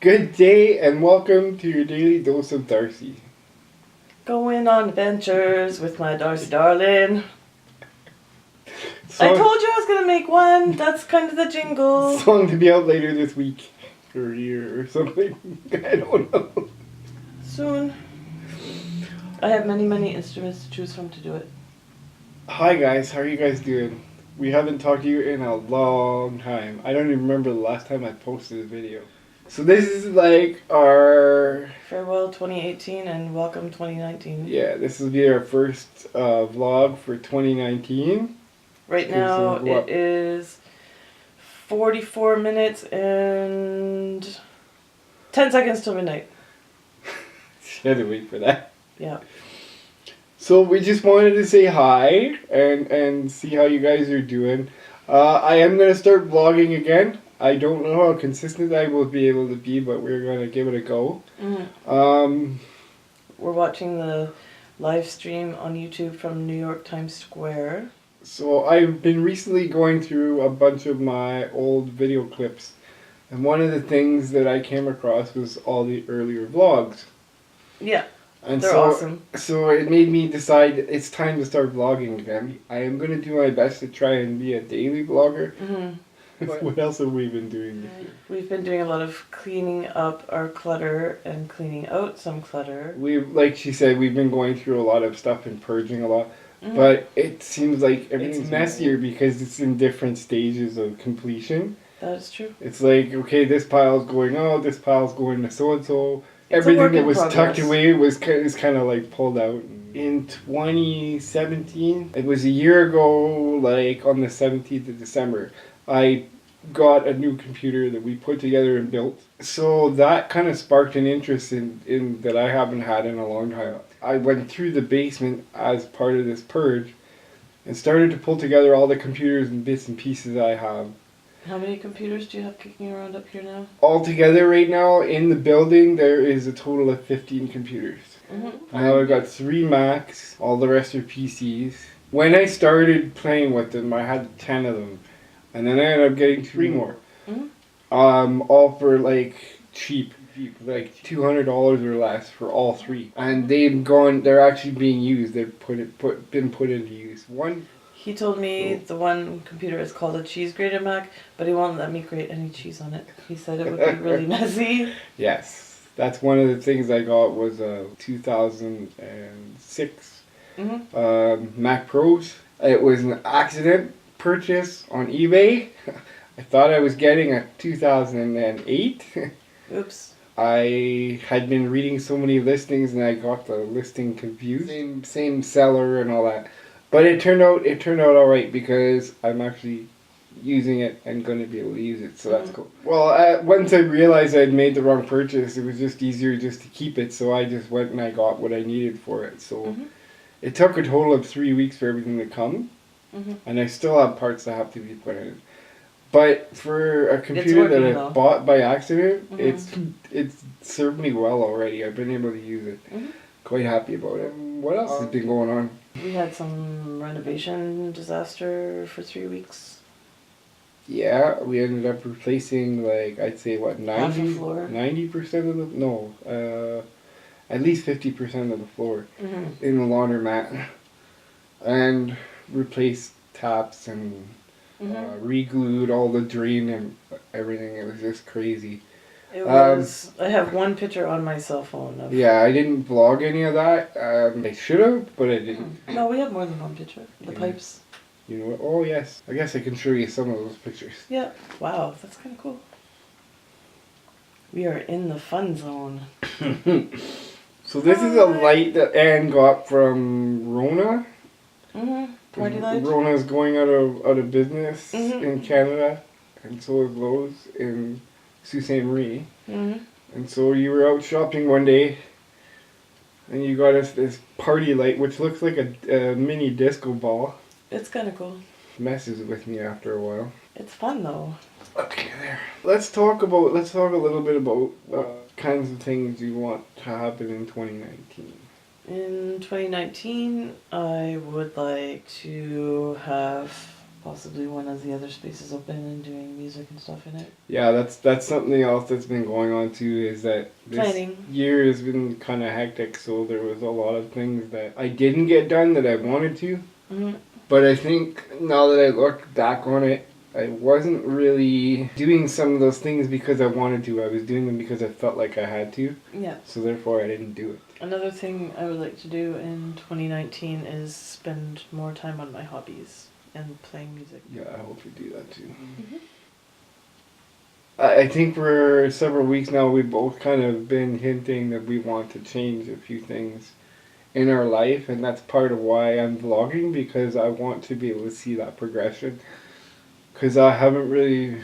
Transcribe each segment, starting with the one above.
Good day and welcome to your daily dose of Darcy. Going on adventures with my Darcy darling. Song, I told you I was gonna make one. That's kind of the jingle. Song to be out later this week or year or something. I don't know. Soon. I have many instruments to choose from to do it. Hi guys, how are you guys doing? We haven't talked to you in a long time. I don't even remember the last time I posted a video. So this is like our... Farewell 2018 and welcome 2019. Yeah, this will be our first vlog for 2019. Right now it is 44 minutes and 10 seconds till midnight. You had to wait for that. Yeah. So we just wanted to say hi and see how you guys are doing. I am going to start vlogging again. I don't know how consistent I will be able to be, but we're going to give it a go. Mm-hmm. We're watching the live stream on YouTube from New York Times Square. So I've been recently going through a bunch of my old video clips. And one of the things that I came across was all the earlier vlogs. Yeah. And They're awesome. So it made me decide it's time to start vlogging again. I am going to do my best to try and be a daily vlogger. Mm-hmm. What else have we been doing? We've been doing a lot of cleaning up our clutter and cleaning out some clutter. Like she said, we've been going through a lot of stuff and purging a lot. Mm-hmm. But it seems like everything's messier because it's in different stages of completion. That is true. It's like, okay, this pile's going out, this pile's going to so-and-so. Everything that was tucked away is kind of like pulled out. In 2017, it was a year ago, like on the 17th of December, I got a new computer that we put together and built. So that kind of sparked an interest in that I haven't had in a long time. I went through the basement as part of this purge and started to pull together all the computers and bits and pieces I have. How many computers do you have kicking around up here now? Altogether right now in the building there is a total of 15 computers. Mm-hmm. Now I've got 3 Macs, all the rest are PCs. When I started playing with them I had 10 of them. And then I ended up getting 3 more. Mm-hmm. All for like cheap, like $200 or less for all 3. And they're actually being used. They've been put into use. He told me the one computer is called a cheese grater Mac, but he won't let me grate any cheese on it. He said it would be really messy. Yes, that's one of the things I got was a 2006 Mac Pros. It was an accident purchase on eBay. I thought I was getting a 2008. Oops. I had been reading so many listings and I got the listing confused. Same seller and all that. But it turned out all right because I'm actually using it and going to be able to use it, so that's cool. Well, once I realized I'd made the wrong purchase, it was just easier just to keep it, so I just went and I got what I needed for it. So it took a total of 3 weeks for everything to come, and I still have parts that have to be put in. But for a computer that I bought by accident, it's served me well already. I've been able to use it. Quite happy about it. What else has been going on? We had some renovation disaster for 3 weeks. Yeah, we ended up replacing like I'd say what 90% of the at least 50% of the floor in the laundromat, and replaced taps and re-glued all the drain and everything. It was just crazy. It was. I have one picture on my cell phone. Yeah, I didn't vlog any of that. I should have, but I didn't. No, we have more than one picture. The pipes. You know what? Oh yes. I guess I can show you some of those pictures. Yeah. Wow, that's kind of cool. We are in the fun zone. So this is a light that Anne got from Rona. Party light. Rona's going out of business in Canada, and so is Lowe's in Sault Ste. Marie. And so you were out shopping one day and you got us this party light which looks like a mini disco ball. It's kind of cool. Messes with me after a while. It's fun though. Okay, there. Let's talk a little bit about what kinds of things you want to happen in 2019. In 2019, I would like to have possibly one of the other spaces open and doing music and stuff in it. Yeah, that's something else that's been going on too, is that this Planning. year has been kind of hectic, so there was a lot of things that I didn't get done that I wanted to. Mm-hmm. But I think now that I look back on it, I wasn't really doing some of those things because I wanted to. I was doing them because I felt like I had to. Yeah. So therefore I didn't do it. Another thing I would like to do in 2019 is spend more time on my hobbies and playing music. Yeah, I hope you do that too. Mm-hmm. I think for several weeks now we've both kind of been hinting that we want to change a few things in our life, and that's part of why I'm vlogging, because I want to be able to see that progression. Because I haven't really...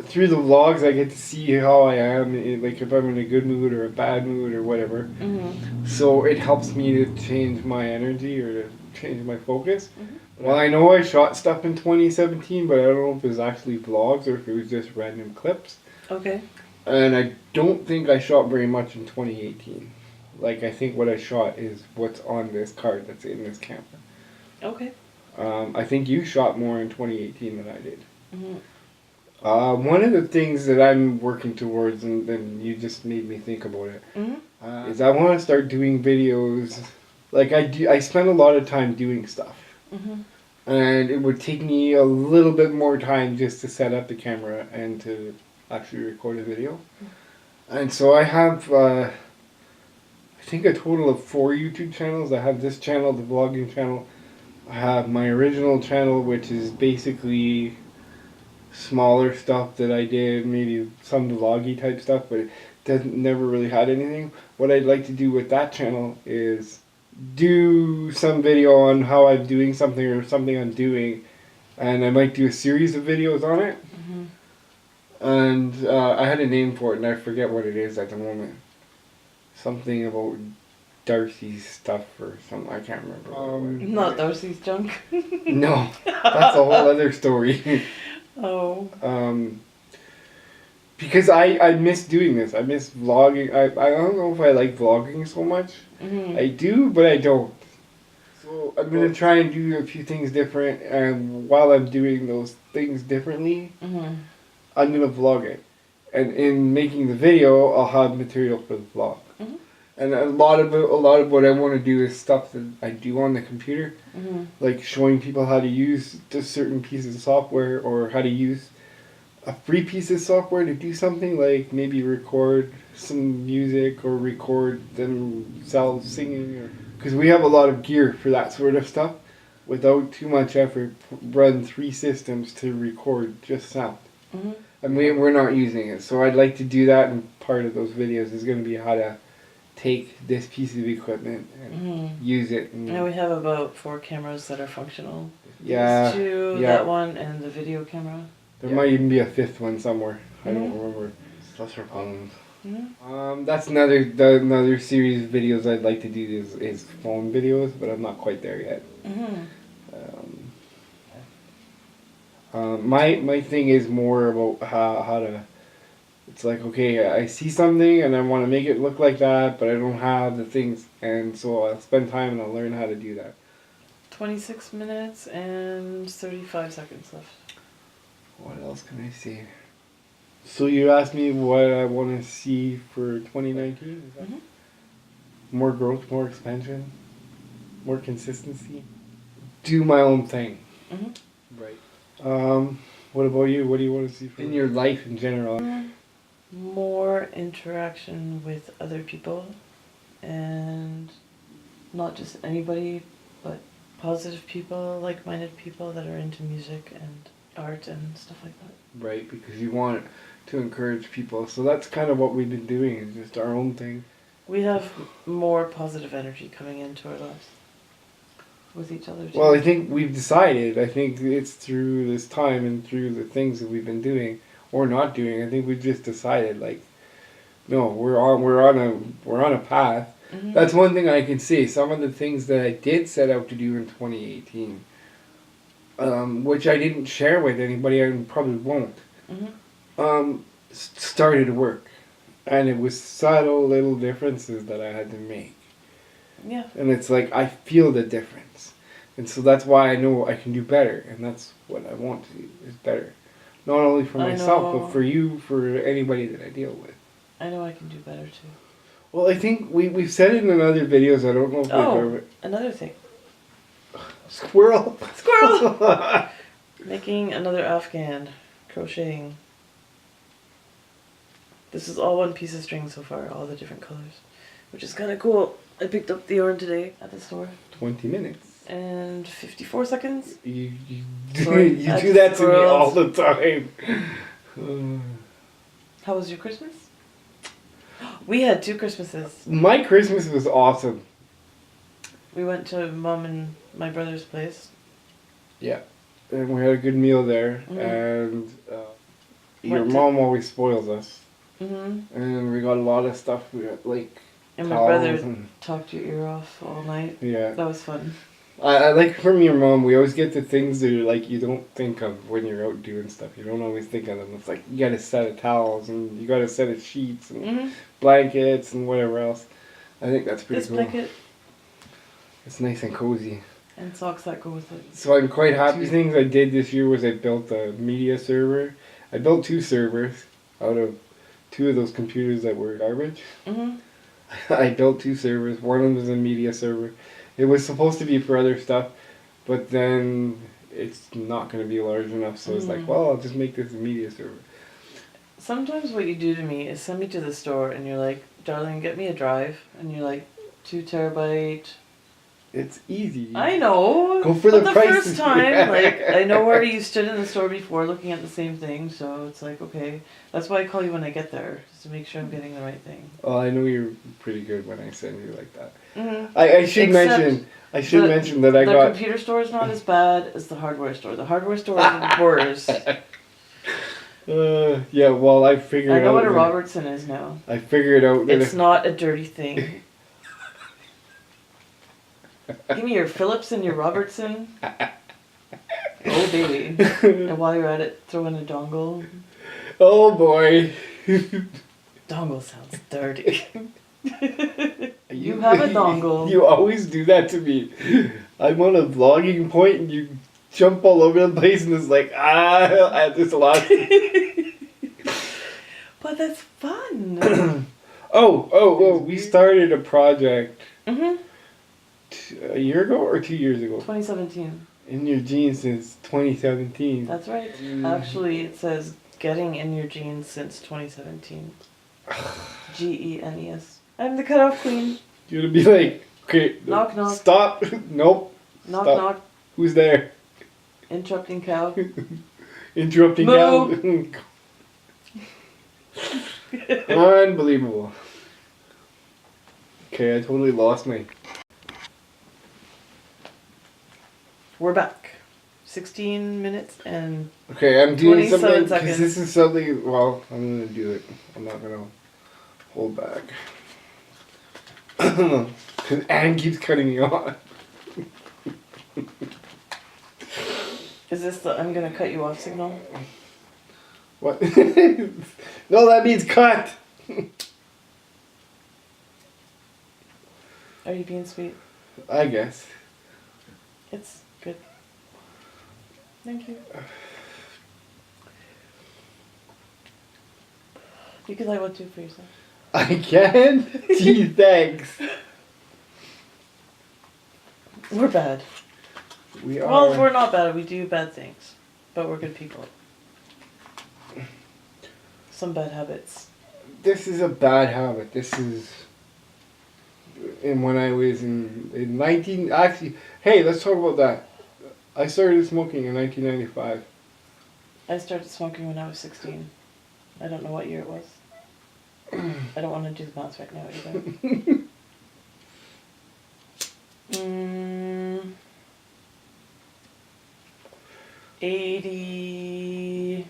Through the vlogs I get to see how I am, like if I'm in a good mood or a bad mood or whatever. Mm-hmm. So it helps me to change my energy or to change my focus. Mm-hmm. Well, I know I shot stuff in 2017, but I don't know if it was actually vlogs or if it was just random clips. Okay. And I don't think I shot very much in 2018. Like, I think what I shot is what's on this card that's in this camera. Okay. I think you shot more in 2018 than I did. Mm-hmm. One of the things that I'm working towards, and then you just made me think about it, Mm-hmm. is I want to start doing videos. Like, I spend a lot of time doing stuff. Mm-hmm. And it would take me a little bit more time just to set up the camera and to actually record a video. And so I have, I think, a total of 4 YouTube channels. I have this channel, the vlogging channel. I have my original channel, which is basically smaller stuff that I did, maybe some vloggy type stuff, but it never really had anything. What I'd like to do with that channel is do some video on how I'm doing something or something I'm doing, and I might do a series of videos on it. Mm-hmm. And I had a name for it and I forget what it is at the moment. Something about Darcy's stuff or something, I can't remember. Not Darcy's junk. No, that's a whole other story. Oh. Because I miss doing this. I miss vlogging. I don't know if I like vlogging so much. Mm-hmm. I do, but I don't. So I'm going to try and do a few things different, and while I'm doing those things differently, Mm-hmm. I'm going to vlog it. And in making the video, I'll have material for the vlog. Mm-hmm. And a lot of what I want to do is stuff that I do on the computer. Mm-hmm. Like showing people how to use just certain pieces of software, or how to use a free piece of software to do something, like maybe record some music or record themselves singing. Because we have a lot of gear for that sort of stuff. Without too much effort, run 3 systems to record just sound. Mm-hmm. And we're not using it. So I'd like to do that, and part of those videos is going to be how to take this piece of equipment and use it. And now we have about 4 cameras that are functional. Yeah. These 2, that one, and the video camera. There might even be a 5th one somewhere. I don't remember. That's our phone. That's another series of videos I'd like to do is phone videos, but I'm not quite there yet. My thing is more about how to. It's like, okay, I see something and I want to make it look like that, but I don't have the things, and so I'll spend time and I'll learn how to do that. 26 minutes and 35 seconds left. What else can I say? So you asked me what I want to see for 2019? Is that more growth, more expansion, more consistency? Do my own thing. Right. What about you? What do you want to see in your life in general? More interaction with other people, and not just anybody, but positive people, like-minded people that are into music and art and stuff like that. Right, because you want to encourage people. So that's kind of what we've been doing, is just our own thing. We have more positive energy coming into our lives with each other too. Well, I think we've decided. I think it's through this time and through the things that we've been doing or not doing. I think we've just decided, like, no, we're on a path. That's one thing I can say. Some of the things that I did set out to do in 2018, which I didn't share with anybody, and probably won't, started to work. And it was subtle little differences that I had to make. Yeah. And it's like, I feel the difference. And so that's why I know I can do better, and that's what I want to do, is better. Not only for myself, but for you, for anybody that I deal with. I know I can do better too. Well, I think we've said it in other videos, I don't know if we've ever... another thing. Squirrel! Squirrel! Making another Afghan. Crocheting. This is all one piece of string so far, all the different colors. Which is kind of cool. I picked up the yarn today at the store. 20 minutes. And 54 seconds. You do that to me all the time. How was your Christmas? We had 2 Christmases. My Christmas was awesome. We went to Mom and my brother's place. Yeah. And we had a good meal there. Mm-hmm. And your mom always spoils us. Mm-hmm. And we got a lot of stuff. We got like and my brother talked your ear off all night. Yeah. That was fun. I like from your mom, we always get the things that are like you don't think of when you're out doing stuff. You don't always think of them. It's like you got a set of towels and you got a set of sheets and blankets and whatever else. I think that's pretty cool. Blanket. It's nice and cozy. And socks that go with it. So I'm quite happy. Things I did this year was I built a media server. I built 2 servers out of 2 of those computers that were garbage. Mm-hmm. I built 2 servers. One of them was a media server. It was supposed to be for other stuff, but then it's not going to be large enough, so it's like, well, I'll just make this a media server. Sometimes what you do to me is send me to the store and you're like, darling, get me a drive. And you're like, 2 terabyte. It's easy. I know. Go for the price. But the first time, like, I know where you stood in the store before looking at the same thing, so it's like, okay. That's why I call you when I get there, just to make sure I'm getting the right thing. Well, I know you're pretty good when I send you like that. Mm-hmm. I should mention that I got... The computer store is not as bad as the hardware store. The hardware store is worse. Yeah, well, I figured out... I know what a Robertson is now. I figured out that... It's not a dirty thing. Give me your Phillips and your Robertson. Oh, baby. And while you're at it, throw in a dongle. Oh, boy. Dongle sounds dirty. You have a dongle. You always do that to me. I'm on a vlogging point and you jump all over the place and it's like, there's a lot. But that's fun. We started a project. Mm-hmm. A year ago or 2 years ago? 2017. In your jeans since 2017. That's right. Actually, it says getting in your jeans since 2017. GENES. I'm the cutoff queen. You're gonna be like, okay, knock knock. Stop. Nope. Knock Stop. knock. Who's there? Interrupting cow. Interrupting cow. Unbelievable. Okay, I totally lost my... We're back. 16 minutes and okay, I'm doing something because this is something. Well, I'm gonna do it. I'm not gonna hold back. Because Anne keeps cutting me off. Is this the I'm gonna cut you off signal? What? No, that means cut. Are you being sweet? I guess. It's good. Thank you. You could light one too for yourself. I can? Gee, thanks. We're bad. We are. Well, we're not bad. We do bad things. But we're good people. Some bad habits. This is a bad habit. This is... And when I was in 19... Actually, hey, let's talk about that. I started smoking in 1995. I started smoking when I was 16. I don't know what year it was. I don't want to do the math right now either. 80...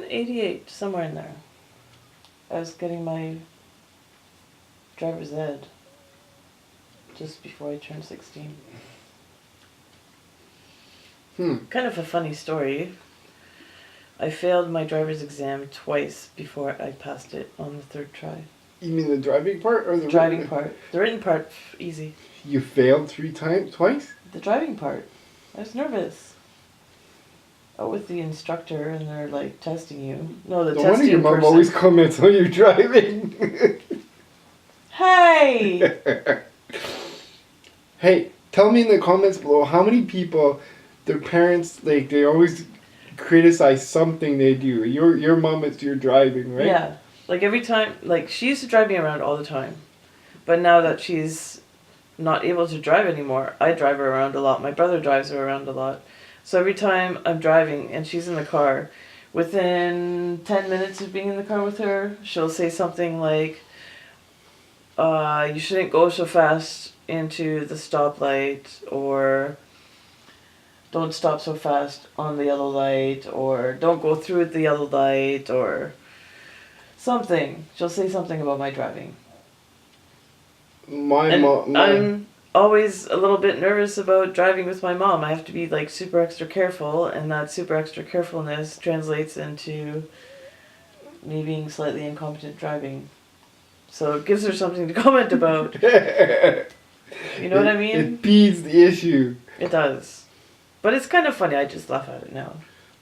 88, somewhere in there. I was getting my driver's ed just before I turned 16. Kind of a funny story. I failed my driver's exam twice before I passed it on the 3rd try. You mean the driving part or the driving written? part. The written part, easy. You failed 3 times, twice? The driving part. I was nervous. Oh, with the instructor and they're like testing you. No, the No testing wonder your mom person. always comments on you driving. Hey! Hey, tell me in the comments below how many people, their parents, like, they always criticize something they do. Your mom is your driving, right? Yeah. Like every time, like she used to drive me around all the time. But now that she's not able to drive anymore, I drive her around a lot. My brother drives her around a lot. So every time I'm driving and she's in the car, within 10 minutes of being in the car with her, she'll say something like, you shouldn't go so fast into the stoplight, or don't stop so fast on the yellow light, or don't go through the yellow light, or something. She'll say something about my driving. I'm always a little bit nervous about driving with my mom. I have to be like super extra careful, and that super extra carefulness translates into me being slightly incompetent driving. So it gives her something to comment about. You know what I mean? It feeds the issue. It does. But it's kind of funny. I just laugh at it now.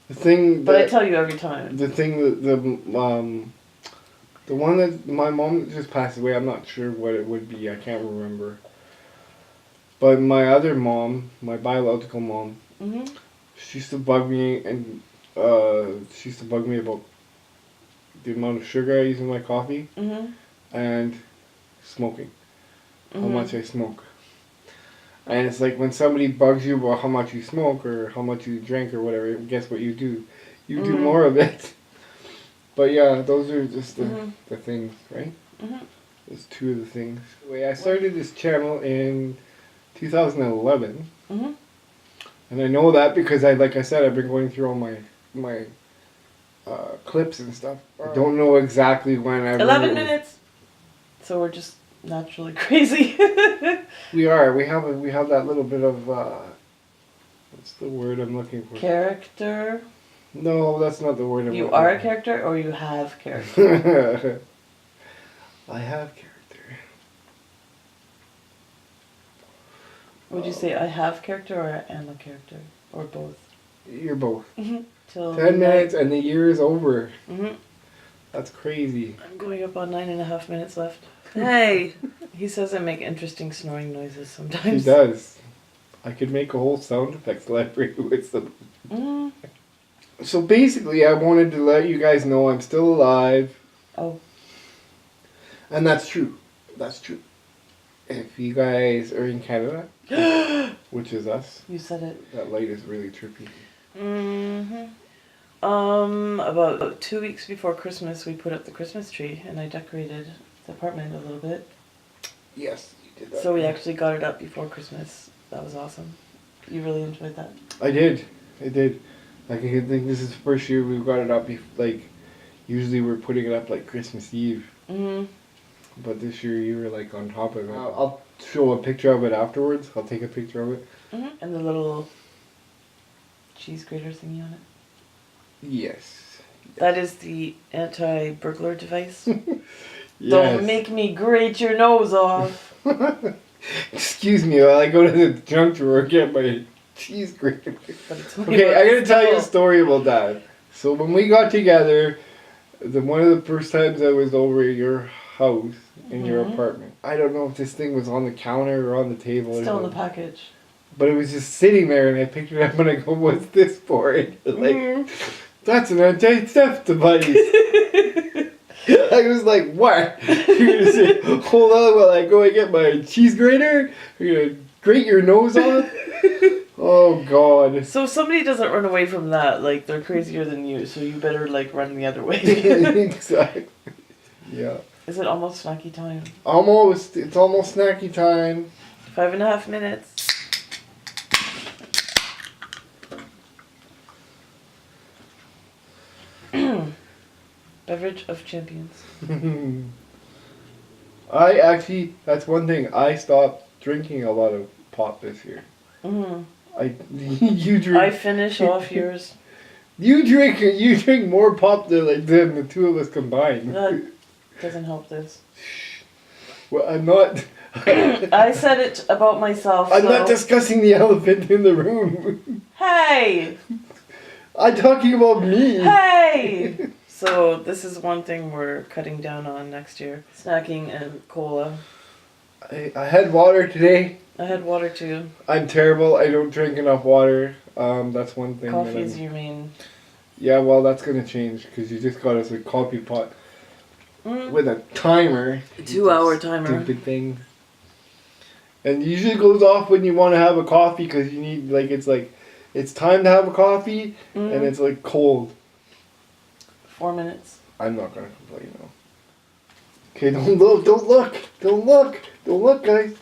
But I tell you every time. The thing that the one that my mom just passed away, I'm not sure what it would be. I can't remember. But my other mom, my biological mom, she used to bug me, and she used to bug me about the amount of sugar I use in my coffee and smoking, how much I smoke. And it's like when somebody bugs you about how much you smoke or how much you drink or whatever, guess what you do? You do more of it. But yeah, those are just the things, right? There's 2 of the things. Anyway, I started this channel in 2011. And I know that because like I said, I've been going through all my clips and stuff. I don't know exactly when I 11 minutes. So we're just naturally crazy. We are. We have that little bit of what's the word I'm looking for? Character. No, that's not the word I'm looking for. You are a character, or you have character? I have character. Would you say I have character or I am a character? Or both? You're both. Till 10 minutes and the year is over. That's crazy. I'm going up on 9.5 minutes left. Hey! He says I make interesting snoring noises sometimes. He does. I could make a whole sound effects library with them. So basically, I wanted to let you guys know I'm still alive. Oh. And that's true. That's true. If you guys are in Canada, which is us. You said it. That light is really trippy. About 2 weeks before Christmas, we put up the Christmas tree, and I decorated the apartment a little bit. Yes, you did that. So we actually got it up before Christmas. That was awesome. You really enjoyed that? I did. Like, I think this is the first year we've got it up. Like, usually we're putting it up like Christmas Eve. But this year you were like on top of it. I'll show a picture of it afterwards. I'll take a picture of it. And the little cheese grater thingy on it. Yes. That is the anti-burglar device. Yes. Don't make me grate your nose off. Excuse me while I go to the junk drawer and get my cheese grater. Okay, I gotta tell you a story about that. So when we got together, one of the first times I was over at your house, in your apartment, I don't know if this thing was on the counter or on the table. Still in the package. But it was just sitting there, and I picked it up and I go, what's this for? And like, that's an anti-theft device. I was like, what? You're gonna say, hold on while I go and get my cheese grater? You're gonna grate your nose off? Oh God. So if somebody doesn't run away from that, like, they're crazier than you, so you better like run the other way. Exactly. Yeah. Is it almost snacky time? It's almost snacky time. 5.5 minutes. Beverage of champions. That's one thing. I stopped drinking a lot of pop this year. You drink. I finish off yours. You drink more pop than the 2 of us combined. Doesn't help this. Well, I'm not. I said it about myself. I'm not discussing the elephant in the room. Hey! I'm talking about me. Hey! So this is one thing we're cutting down on next year. Snacking and cola. I had water today. I had water too. I'm terrible. I don't drink enough water. That's one thing. Coffee is your main. Yeah, well, that's gonna change because you just got us a coffee pot with a timer. 2-hour timer. Stupid thing. And it usually goes off when you want to have a coffee because you need it's time to have a coffee and it's like cold. 4 minutes. I'm not gonna complain though. Okay, don't look, guys.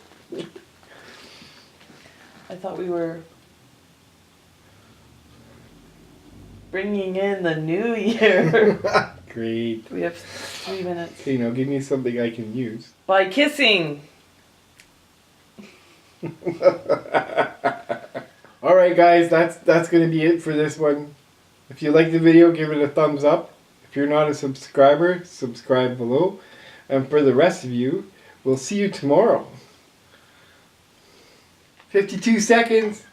I thought we were bringing in the new year. Great. We have 3 minutes. Okay, now give me something I can use. By kissing. Alright guys, that's gonna be it for this one. If you like the video, give it a thumbs up. If you're not a subscriber, subscribe below. And for the rest of you, we'll see you tomorrow. 52 seconds.